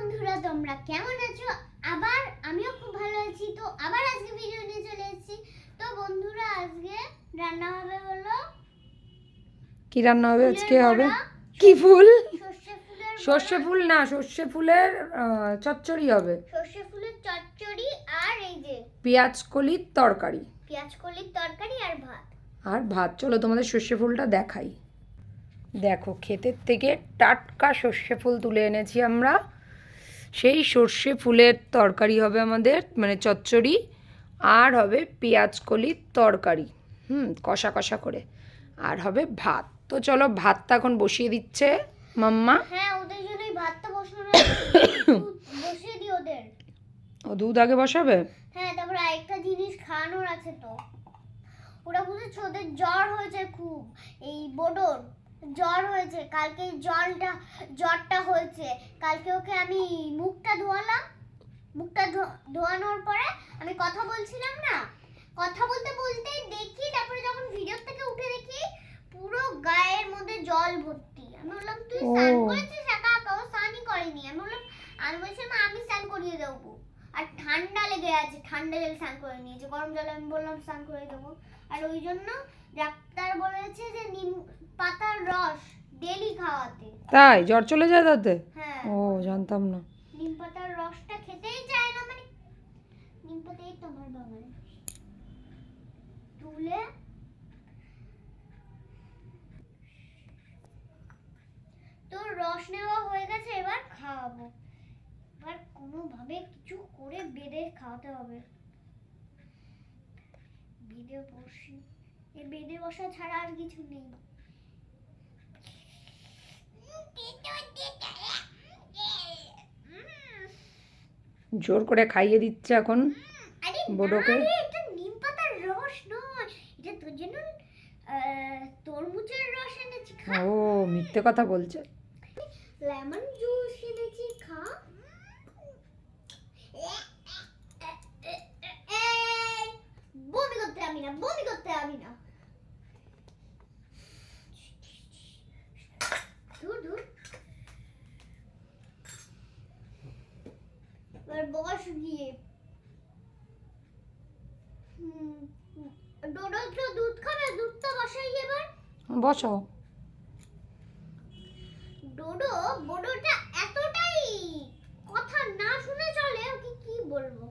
বন্ধুরা, তোমরা কেমন আছো? আবার আমিও খুব ভালো আছি। তো আবার আজকে ভিডিও নিয়ে চলে এসেছি। তো বন্ধুরা, আজকে রান্না হবে হলো কি রান্না হবে আজকে? হবে বড়া, কি ফুল? সর্ষে ফুলের সর্ষে ফুল না, সর্ষে ফুলের চচ্চড়ি হবে। সর্ষে ফুলের চচ্চড়ি আর এই যে পেঁয়াজ কলির তরকারি পেঁয়াজ কলির তরকারি আর ভাত। আর ভাত। চলো তোমাদের সর্ষে ফুলটা দেখাই। দেখো, ক্ষেতের থেকে টাটকা সর্ষে ফুল তুলে এনেছি আমরা। সেই সর্ষে ফুলের তরকারি হবে আমাদের, মানে চচ্চড়ি, আর হবে পেঁয়াজ কলির তরকারি, কষা কষা করে, আর হবে ভাত। তো চলো, ভাতটা এখন বসিয়ে দিচ্ছে মাম্মা। হ্যাঁ, ওদের জন্যই ভাতটা বসানো। বসিয়ে দিই ওদের। ও দুধ আগে বসাবে? হ্যাঁ, তারপর আরেকটা জিনিস খাওয়ানোর আছে। তো ওরা বুঝেছো, ওদের জ্বর হয়েছে খুব। এই বোডোর জ্বর হয়েছে। কালকে জ্বরটা হয়েছে। কালকে ওকে আমি মুখটা ধোয়ালাম। মুখটা ধোয়ানোর পরে আমি কথা বলছিলাম না, কথা বলতে বলতেই দেখি, তারপরে যখন ভিডিও থেকে উঠে দেখি পুরো গায়ের মধ্যে জল ভর্তি। আমি বললাম, তুই স্নান করেছিস? একা একা ও স্নানই করেনি। আমি বলছিলাম আমি স্নান করিয়ে দেবো। আর ঠান্ডা লেগে আছে, ঠান্ডা জলে স্নান করে নিয়েছে। গরম জলে আমি বললাম স্নান করে দেবো। আর ওই জন্য ডাক্তার বলেছে যে নিম পাতার রস ডেলি খাওয়াতে। তাই জ্বর চলে যায় তাতে? হ্যাঁ, ও, জানতাম না। নিম পাতার রসটা খেতেই চায় না। মানে নিম পাতাই তো আমার বাবার তুলে তো রস নেওয়া হয়ে গেছে। এবার খাওয়াবো। এবার কোনোভাবে কিছু করে বেঁধে খাওয়াতে হবে। বেঁধে বসি, এই বেঁধে বসা ছাড়া আর কিছু নেই। জোর করে খাইয়ে দিচ্ছে এখন আরে বোডোকে। না রে, এটা নিম পাতার রস নয়, এটা তোর জন্য তরমুজের রস এনেছি, খা। ও, মিথ্যে কথা বলছে। লেমন জুস এনেছি, খা। এই, বমি করতে আমি না, বমি করতে আমি না। দূর দূর। এবার বস গিয়ে। ডোডো তো দুধ খাবে, দুধটা বসাই এবার। বসাও। বোডোটা এতটাই কথা না শুনে চলে, ওকে কি বলবো।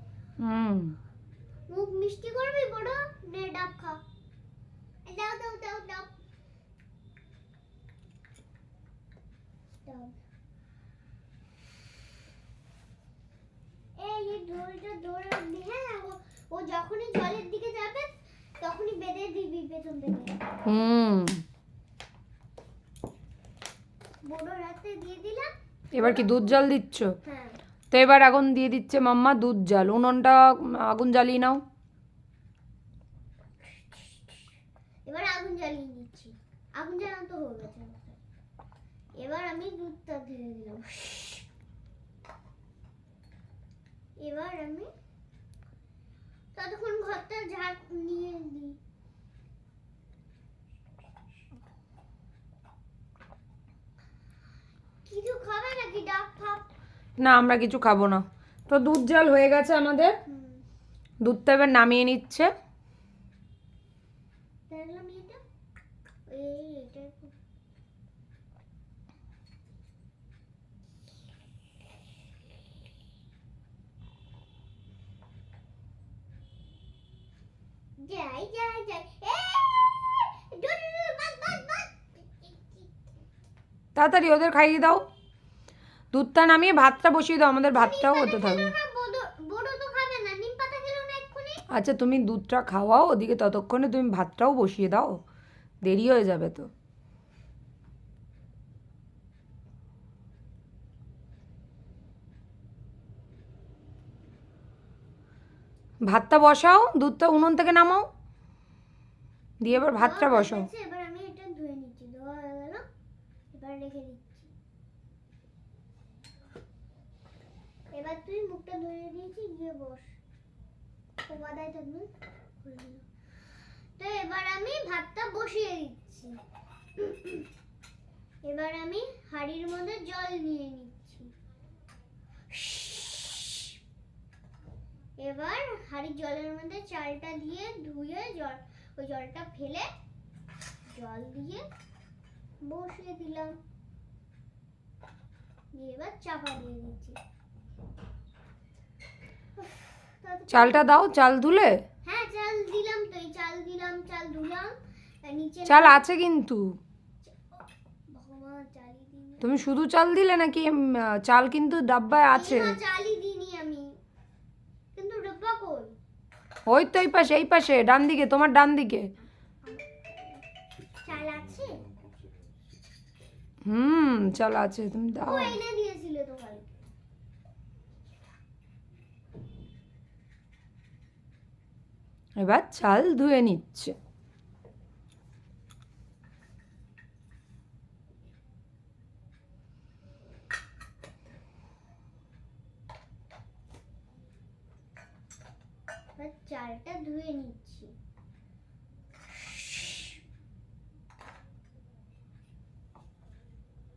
মুখ মিষ্টি করবি বোডো? নে ডাব খা। দাও দাও দাও দাও। এই দড়িটা ধরে, হ্যাঁ, ও যখনই জলের দিকে যাবে তখনই বেঁধে দিবি পেছন থেকে। বোডোর হাতে দিয়ে দিলাম। এবার কি দুধ জাল দিচ্ছ? হ্যাঁ। তো এবার এখন দিয়ে দিচ্ছে মাম্মা দুধ জাল। উনুনটা আগুন জ্বালিয়ে নাও। এবার আগুন জ্বালিয়ে দিচ্ছি। আগুন জ্বালানো তো হয়ে গেছে। এবার আমি দুধটা ঢেলে দিলাম। এবার আমি ততক্ষণ ঘরটা ঝাড় নিয়ে দিই। কিছু খাবে নাকি? ডাব ফাব? না, আমরা কিছু খাবো না। তো দুধ জাল হয়ে গেছে আমাদের। দুধটা এবার নামিয়ে নিচ্ছে। দেখলাম এটা, এটা যাই যাই যাই। তাড়াতাড়ি ওদের খাইয়ে দাও। দুধটা নামিয়ে ভাতটা বসিয়ে দাও, আমাদের ভাতটাও হতে থাকবে। বড় তো খাবে না, নিম পাতা খেলো না এক্ষুনি। আচ্ছা, তুমি দুধটা খাওয়াও ওদিকে, ততক্ষণে তুমি ভাতটাও বসিয়ে দাও, দেরি হয়ে যাবে তো। ভাতটা বসাও, দুধটা উনুন থেকে নামাও, দিয়ে এবার ভাতটা বসাও। এবার আমি এটা ধুয়ে নিচ্ছি। ধোয়া হয়ে গেল, এবার রেখে দিচ্ছি। এবার তুই মুখটা ধুয়ে দিয়েছি, গিয়ে বস। তো বাদাই থাকবে। তো এবার আমি ভাতটা বসিয়ে দিচ্ছি। এবার আমি হাঁড়ির মধ্যে জল নিয়ে নিচ্ছি। হাঁড়ির জলের মধ্যে চালটা দিয়ে ধুয়ে ওই জলটা ফেলে জল দিয়ে বসিয়ে দিলাম, দিয়ে এবার চাপা দিয়ে দিচ্ছি। চালটা দাও, চাল ধুলে? হ্যাঁ চাল দিলাম তো, এই চাল দিলাম, চাল ধুলাম, আর নিচে চাল আছে কিন্তু। ভগবান চালই দিইনি। তুমি শুধু চাল দিলে নাকি চাল কিন্তু ডাব্বায় আছে? না চালই দিইনি আমি, কিন্তু ডাব্বা কই? ওই তো এই পাশে ডান দিকে, তোমার ডান দিকে। চাল আছে? চাল আছে, তুমি ও দাও। এনে দিয়েছিলে তো কালকে। এবার চাল ধুয়ে নিচ্ছে। এবার চালটা ধুয়ে নিচ্ছি।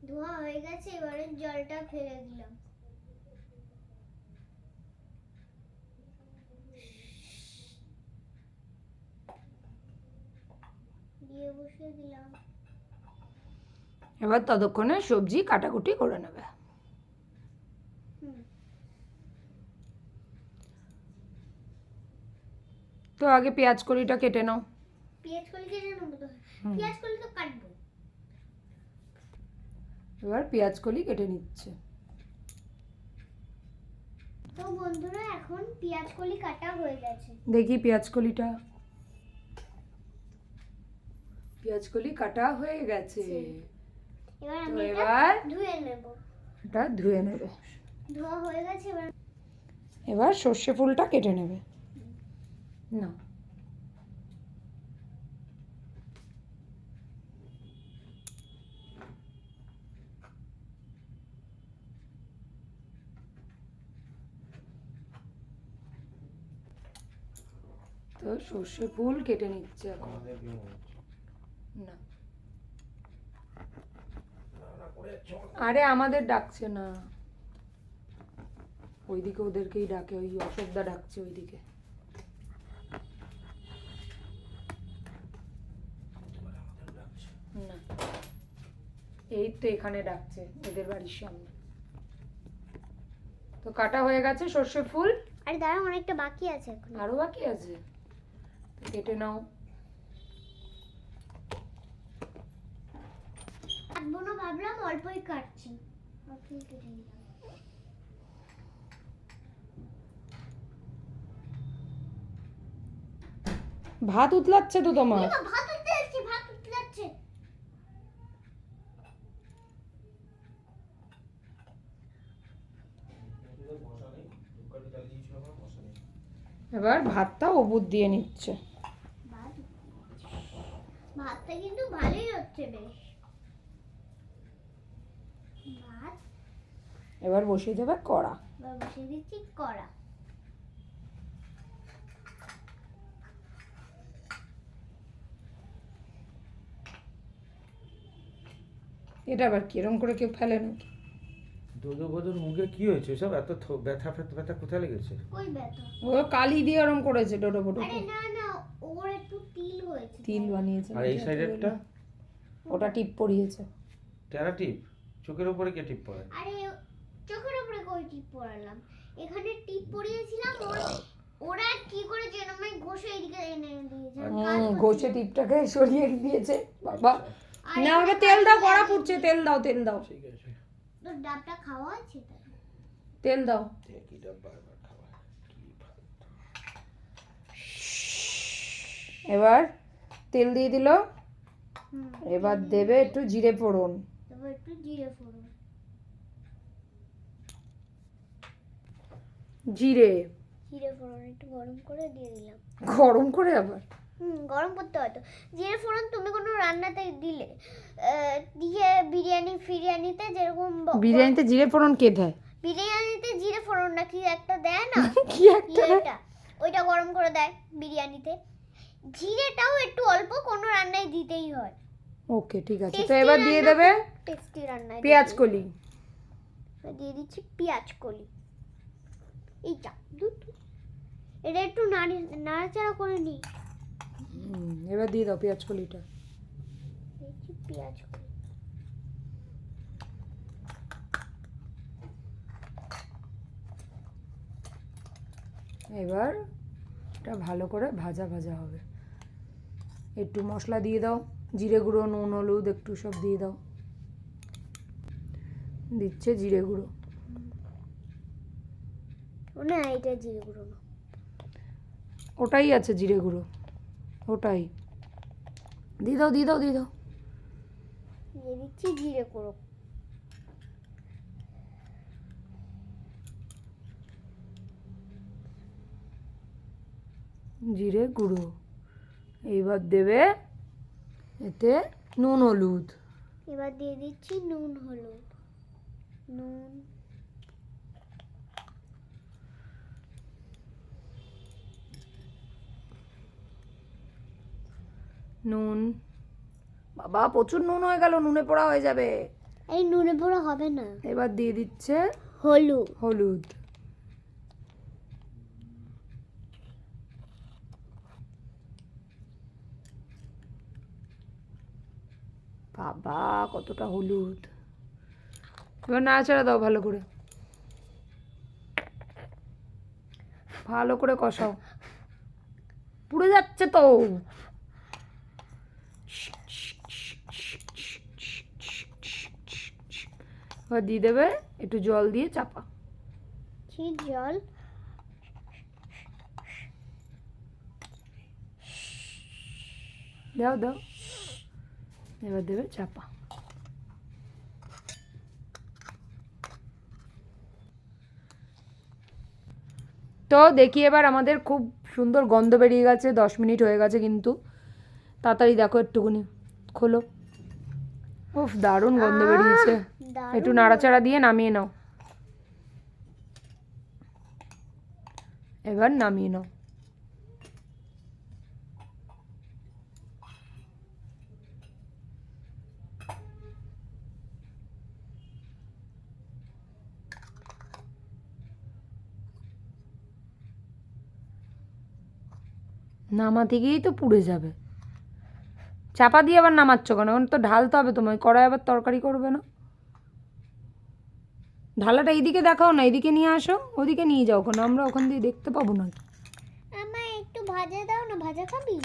ধোয়া হয়ে গেছে, এবারে জলটা ফেলে দিলাম। দিয়ে বসিয়ে দিলাম। এবার ততক্ষণে সবজি কাটাকুটি করে নেবে। হুম, তো আগে পেঁয়াজ কলিটা কেটে নাও। পেঁয়াজ কলি কেটে নেবো তো? পেঁয়াজ কলি তো কাটবো। এবার পেঁয়াজ কলি কেটে নিচ্ছে। তো বন্ধুরা এখন পেঁয়াজ কলি কাটা হয়ে গেছে। দেখি পেঁয়াজ কলিটা। পেঁয়াজ কলি কাটা হয়ে গেছে। এবার তো আমি এটা এবার ধুয়ে নেব। এটা ধুয়ে নেবে। ধোয়া হয়ে গেছে, এবার এবার সর্ষে ফুলটা কেটে নেবে। না, তো সর্ষে ফুল কেটে নিচ্ছে এখন। না, আরে আমাদের ডাকছে না, ওইদিকে ওদেরকেই ডাকে, ওই অশোকদা ডাকছে ওইদিকে। না, এই তো এখানে ডাকছে, এদের বাড়ির সামনে। তো কাটা হয়ে গেছে সর্ষে ফুল। আরে দাঁড়াও, অনেকটা বাকি আছে এখন। আরো বাকি আছে, তো কেটে নাও। কাটবো না ভাবলাম, অল্পই কাটছি, অল্পই কেটে নিলাম। ভাত উতলাচ্ছে তো তোমার। এমা, ভাত উঠতে যাচ্ছে, ভাত উঠতে যাচ্ছে। এবার ভাতটা অবুর দিয়ে নিচ্ছে। ভাতটা কিন্তু ভালোই হচ্ছে বেশ। ভাত এবার বসিয়ে দেবে কড়া। এবার বসিয়ে দিচ্ছি কড়া। এটা আবার কিরম করে কেউ ফেলে নাকি? দোদো বোদোর মুখে কি হয়েছে সব? এত ব্যথা ব্যথা কোথায় লেগেছে? কই ব্যথা? ও কালি দিয়ে ওরম করেছে ডোডো বোডো। আরে না না, ওর একটু তিল হয়েছে। তিল বানিয়েছে। আর এই সাইডেরটা ওটা টিপ পরিয়েছে। টেরা টিপ চোখের উপরে কে টিপ পড়ে? আরে চোখের উপরে কই টিপ পরালাম? এখানে টিপ পরিয়েছিলাম, ওরা কি করে যেন আমি ঘষে এদিকে এনে দিয়েছে। ঘষে টিপটাকে সরিয়ে দিয়েছে বাবা। আর না, ওকে তেল দাও, কড়া পুড়ছে, তেল দাও, তেল দাও, ঠিক আছে, তো ডাবটা খাওয়া আছে তাই। তেল দাও। একই ডাব্বা বারবার খাওয়া কি ফালতু। এবার তেল দিয়ে দিল। হুম, এবার দেবে একটু জিরে ফোড়ন। তারপর একটু জিরে ফোড়ন। জিরে জিরে ফোড়ন একটু গরম করে দিয়ে দিলাম। গরম করে আবার? গরম করতে হয়তো। জিরে ফোড়ন তুমি কোনো রান্নাতে দিলে দিয়ে বিরিয়ানিতে যেরকম বিরিয়ানিতে জিরে ফোড়ন কে দেয়? বিরিয়ানিতে জিরে ফোড়ন না কি একটা দেয় না, কি একটা ইয়েটা, ওইটা গরম করে দেয় বিরিয়ানিতে। জিরেটাও একটু অল্প কোনো রান্নায় দিতেই হয়। ওকে, ঠিক আছে। তো Tasty এবার দিয়ে রান্না- দেবে টেস্টি রান্নায় পেঁয়াজ দিতেই কলি। হয়। দিয়ে দিচ্ছি পেঁয়াজ কলি, এইটা দুটো। এটা একটু নাড়াচাড়া করে নি। এবার দিয়ে দাও পেঁয়াজ কলিটা। দেখি পেঁয়াজ কলি। এবার এটা ভালো করে ভাজা ভাজা হবে। একটু মশলা দিয়ে দাও, জিরে গুঁড়ো, নুন, হলুদ একটু সব দিয়ে দাও। দিচ্ছে জিরে গুঁড়ো। না এটা জিরে গুঁড়ো না। ওটাই আছে জিরে গুঁড়ো, ওটাই দিয়ে দাও দিয়ে দাও দিয়ে দাও। দিয়ে দিচ্ছি জিরে গুঁড়ো। জিরে গুঁড়ো। এইবার দেবে এতে নুন হলুদ। এবার দিয়ে দিচ্ছি নুন হলুদ। নুন নুন, বাবা প্রচুর নুন হয়ে গেল, নুনে পোড়া হয়ে যাবে। এই নুনে পোড়া হবে না। এবার দিয়ে দিচ্ছে হলুদ। হলুদ। বাবা কতটা হলুদ। এবার নাড়াচাড়া দাও ভালো করে, ভালো করে কষাও। পুড়ে যাচ্ছে তো। এবার দিয়ে দেবে একটু জল দিয়ে চাপা। জল দাও দাও। এবার দেবে চাপা। তো দেখি এবার আমাদের খুব সুন্দর গন্ধ বেরিয়ে গেছে, 10 মিনিট হয়ে গেছে কিন্তু। তাড়াতাড়ি দেখো একটুকুনি খোলো। উফ দারুণ গন্ধ বেরিয়েছে। দারুণ একটু নাড়াচাড়া দিয়ে নামিয়ে নাও। এবার নামিয়ে নাও। নামাতে গিয়েই তো পুড়ে যাবে। চাপা দিয়ে আবার নামাচ্ছ কেন? এখন তো ঢালতে হবে তোমায়, কড়াই আবার তরকারি করবে না। ঢালাটা এইদিকে দেখাও না, এইদিকে নিয়ে আসো, ওদিকে নিয়ে যাও কেন? আমরা ওখান দিয়ে দেখতে পাবো না। আমায় একটু ভাজা দাও না। ভাজা খাবি?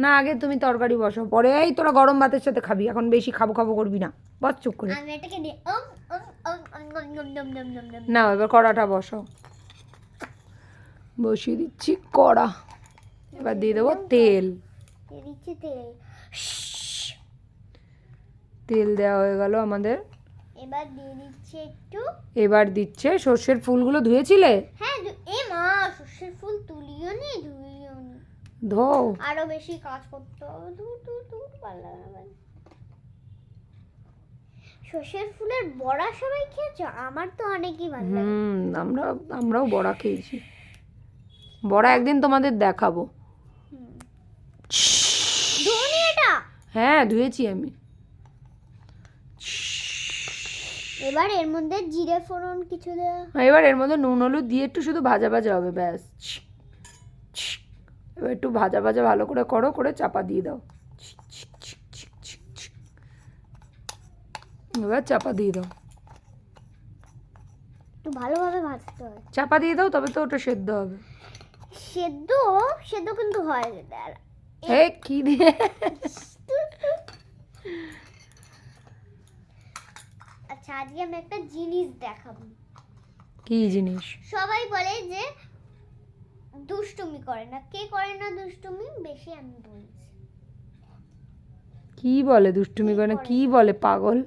না আগে তুমি তরকারি বসো, পরে এই তোরা গরম ভাতের সাথে খাবি, এখন বেশি খাবো খাবো করবি না, বস চুপ করে। আমি এটাকে নিয়ে না এবার কড়াটা বসাও। বসিয়ে দিচ্ছি কড়া। এবার দিয়ে দেবো তেল। দিয়ে দিচ্ছি তেল। তেল দেওয়া হয়ে গেল আমাদের। এবার দিয়ে দিচ্ছি একটু। এবার দিচ্ছে সর্ষের ফুলগুলো ধুয়েছিলে? হ্যাঁ এ মা সর্ষের ফুল তুলিও নি ধুইও নি। ধো। আরো বেশি কাজ করতে হবে। দূর দূর দূর পাল্লা হবে। সর্ষের ফুলের বড়া সবাই খেয়েছো? আমার তো অনেকই ভালো লাগে। আমরাও বড়া খেয়েছি। বড়া একদিন তোমাদের দেখাবো। ধুনি এটা? হ্যাঁ ধুয়েছি আমি। এবার এর মধ্যে জিরে ফোড়ন কিছু দেওয়া। এবার এর মধ্যে নুন হলুদ দিয়ে একটু শুধু ভাজা ভাজা হবে ব্যাস। এবার একটু ভাজা ভাজা ভালো করে করো, করে চাপা দিয়ে দাও। এবার চাপা দিয়ে দাও। একটু ভালোভাবে ভাজতে হয়। চাপা দিয়ে দাও তবে তো ওটা সেদ্ধ হবে। সেদ্ধ সেদ্ধ কিন্তু হয় না। এ কি দিয়ে? আচ্ছা আজকে আমি একটা জিনিস দেখাবো। কি জিনিস? সবাই বলে যে দুষ্টুমি করে না। কে করে না দুষ্টুমি বেশি? আমি বলছি। কি বলে দুষ্টুমি করে না? কি বলে পাগল?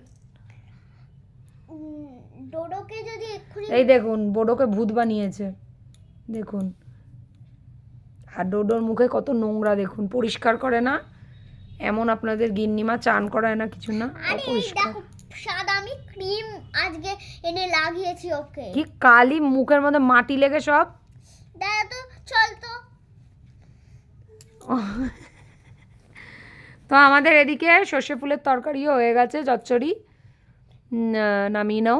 ডোডোকে যদি এক্ষুনি এই দেখুন বোডোকে ভূত বানিয়েছে দেখুন। আর ডোডোর মুখে কত নোংরা দেখুন, পরিষ্কার করে না। এমন আপনাদের গিন্নিমা চান করায় না কিছু না, আরে অপরিষ্কার। দেখো সাদা আমি ক্রিম আজকে এনে লাগিয়েছি ওকে। কি কালি, মুখের মধ্যে মাটি লেগে সব। দাদা তো চল তো। তো আমাদের এদিকে সর্ষে ফুলের তরকারিও হয়ে গেছে, চচ্চড়ি। নামিয়ে নাও।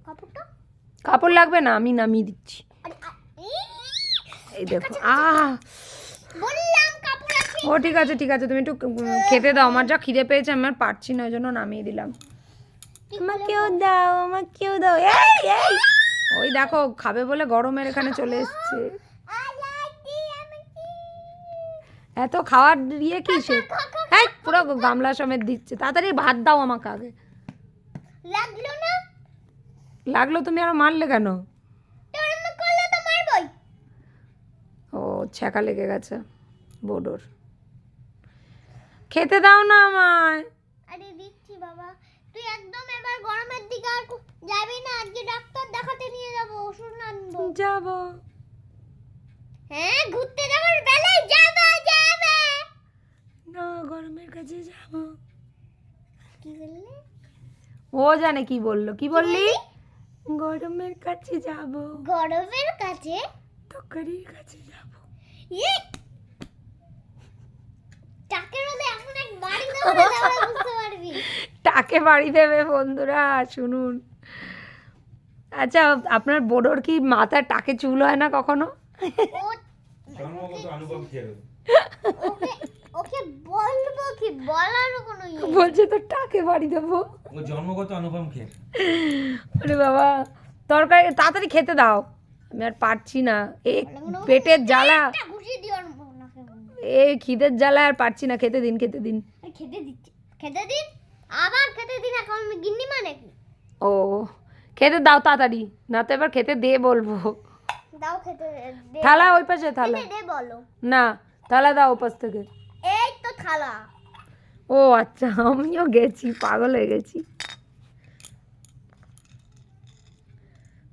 কাপড়টা কাপড় লাগবে না, আমি নামিয়ে দিচ্ছি। আরে এই দেখো বললাম কাপড় আছে। ও ঠিক আছে ঠিক আছে, তুমি একটু খেতে দাও, আমার যা খিদে পেয়েছে আমি আর পারছি না, ওই জন্য নামিয়ে দিলাম। আমাকেও দাও, আমাকেও দাও। এই এই ওই দেখো খাবে বলে গরমের এখানে চলে এসছে। এত খাওয়ার দিয়ে কি সে এই পুরো গামলা সমেত দিচ্ছে। তাড়াতাড়ি ভাত দাও আমাকে আগে। লাগলো না? লাগলো, তুমি আরো মারলে কেন? তোর আমি করলে তো মারবই। ও ছ্যাঁকা লেগে গেছে বোডোর। খেতে দাও না আমায়। আরে দিচ্ছি বাবা, তুই একদম এবার গরমের দিকে আর যাবি না। আজকে ডাক্তার দেখাতে নিয়ে যাব, ওষুধ আনবো। যাবো। হ্যাঁ ঘুরতে যাবার বেলায় যাবে যাবে। না গরমের কাছে যাবো। কি বললি? ও জানে কি বললো, কি বললি? গরমের কাছে যাবো, গরমের কাছে? তরকারির কাছে যাবো। ইয়ে টাকের মধ্যে এখন এক বাড়ি দেবো না, তাহলে বুঝতে পারবি। টাকে বাড়ি দেবে বন্ধুরা, শুনুন। আচ্ছা আপনার বোডোর কি মাথায় টাকে চুল হয় না কখনো? ও- জন্মগত অনুভব খেয়ে দেবো। ওকে ওকে বলবো কি, বলারও কোনো ইয়ে নেই। বলছে তো টাকে বাড়ি দেবো। ও জন্মগত অনুভব খেয়ে। আরে বাবা তরকারি তাড়াতাড়ি খেতে দাও, আমি আর পারছি না। এই পেটের জ্বালা, একটা ঘুষি দিও ওনাকে। এই খিদের জ্বালা আর পারছি না। খেতে দিন খেতে দিন। খেতে দিচ্ছি, খেতে দিন। আবার খেতে দিন, এখন আমি গিন্নি মানে কি? ও খেতে দাও তাড়াতাড়ি, না তো এবার খেতে দে বলবো। দাও খেতে দে। থালা ওই পাশে থালা। খেতে দে বলো। না থালা দাও ওপাশ থেকে। এই তো থালা। ও আচ্ছা আমিও গেছি, পাগল হয়ে গেছি।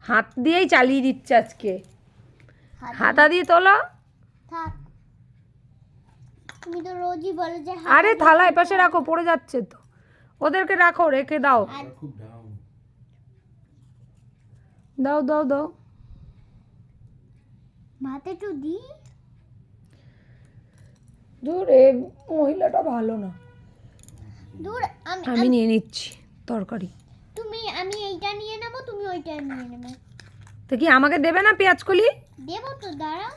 হাত দিয়েই চালিয়ে দিচ্ছে আজকে। হাতা দিয়ে তোলো। থাক, তুমি তো রোজই বলো যে আরে থালা এপাশে রাখো, পড়ে যাচ্ছে তো। ওদেরকে রাখো, রেখে দাও। খুব ডাউন। দাও দাও দাও। ভাতে তো দি। দূর এ মহিলাটা ভালো না। দূর, আমি নিয়ে নিচ্ছি তরকারি। আমি এইটা নিয়ে নেব, তুমি ওইটা নিয়ে নেবে। তো কি আমাকে দেবে না পেঁয়াজ কলি? দেবো তো, দাঁড়াও।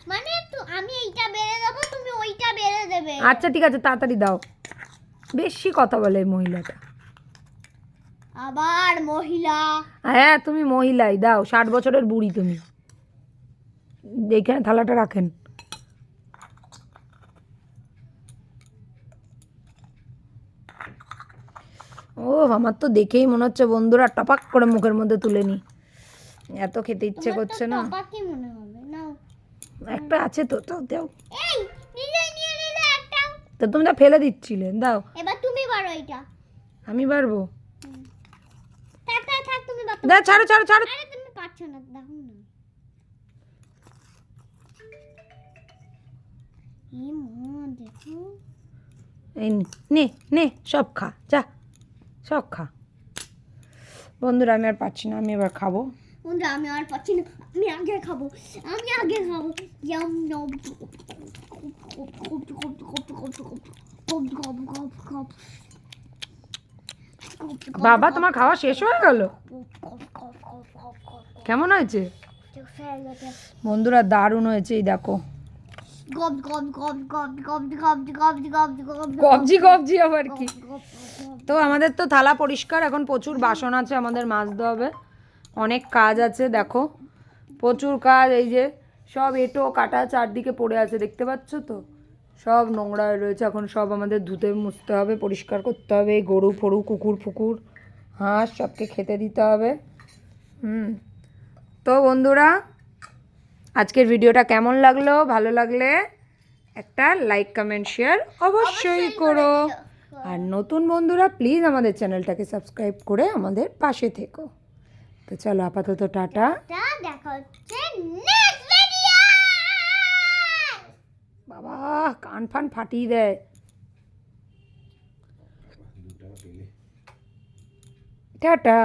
মানে আমি এইটা বেড়ে দেবো, তুমি ওইটা বেড়ে দেবে। আচ্ছা ঠিক আছে তাড়াতাড়ি দাও। বেশি কথা বলে এই মহিলাটা। আবার মহিলা। হ্যাঁ তুমি মহিলাই, দাও। 60 বছরের বুড়ি তুমি। এইখানে থালাটা রাখেন। ও আমার তো দেখেই মনে হচ্ছে বন্ধুরা টপাক করে মুখের মধ্যে তুলে নি। এত খেতে ইচ্ছে করছে না। তোমার কি মনে হবে? নাও। একটা আছে তো, তাও দাও। এই নিলে নিয়ে নিলে একটা। তো তুমি তো ফেলে দিচ্ছিলে, দাও। এবার তুমি বারো এটা। আমি পারবো। থাক থাক থাক, তুমি বাতো। দাও, ছাড়ো ছাড়ো ছাড়ো। আরে তুমি পারছো না, দেখো না। এই মা দেখো। এই নে নে সব খা, যা সব খা। বন্ধুরা আমি আর পাচ্ছি না, আমি এবার খাবো। বন্ধুরা আমি আর পাচ্ছি না, আমি আগে খাবো, আমি আগে খাবো। ইয়াম নব বাবা তোমার খাওয়া শেষ হয়ে গেল? কেমন হয়েছে বন্ধুরা? দারুণ হয়েছে। এই দেখো কবজি কবজি আবার কি। তো আমাদের তো থালা পরিষ্কার, এখন প্রচুর বাসন আছে আমাদের মাজতে হবে, অনেক কাজ আছে। দেখো প্রচুর কাজ, এই যে সব এঁটো কাটা চারদিকে পড়ে আছে দেখতে পাচ্ছ তো, সব নোংরা হয়ে রয়েছে। এখন সব আমাদের ধুতে মুছতে হবে, পরিষ্কার করতে হবে। গরু ফরু কুকুর ফুকুর হাঁস সবকে খেতে দিতে হবে। তো বন্ধুরা আজকের ভিডিওটা কেমন লাগলো? ভালো লাগলে একটা লাইক কমেন্ট শেয়ার অবশ্যই করো। আর নতুন বন্ধুরা প্লিজ আমাদের চ্যানেলটাকে সাবস্ক্রাইব করে আমাদের পাশে থেকো। তো চলো আপাতত টাটা। দেখা হচ্ছে নেক্সট ভিডিও। বাবা কান ফান ফাটিয়ে দেয়। টাটা।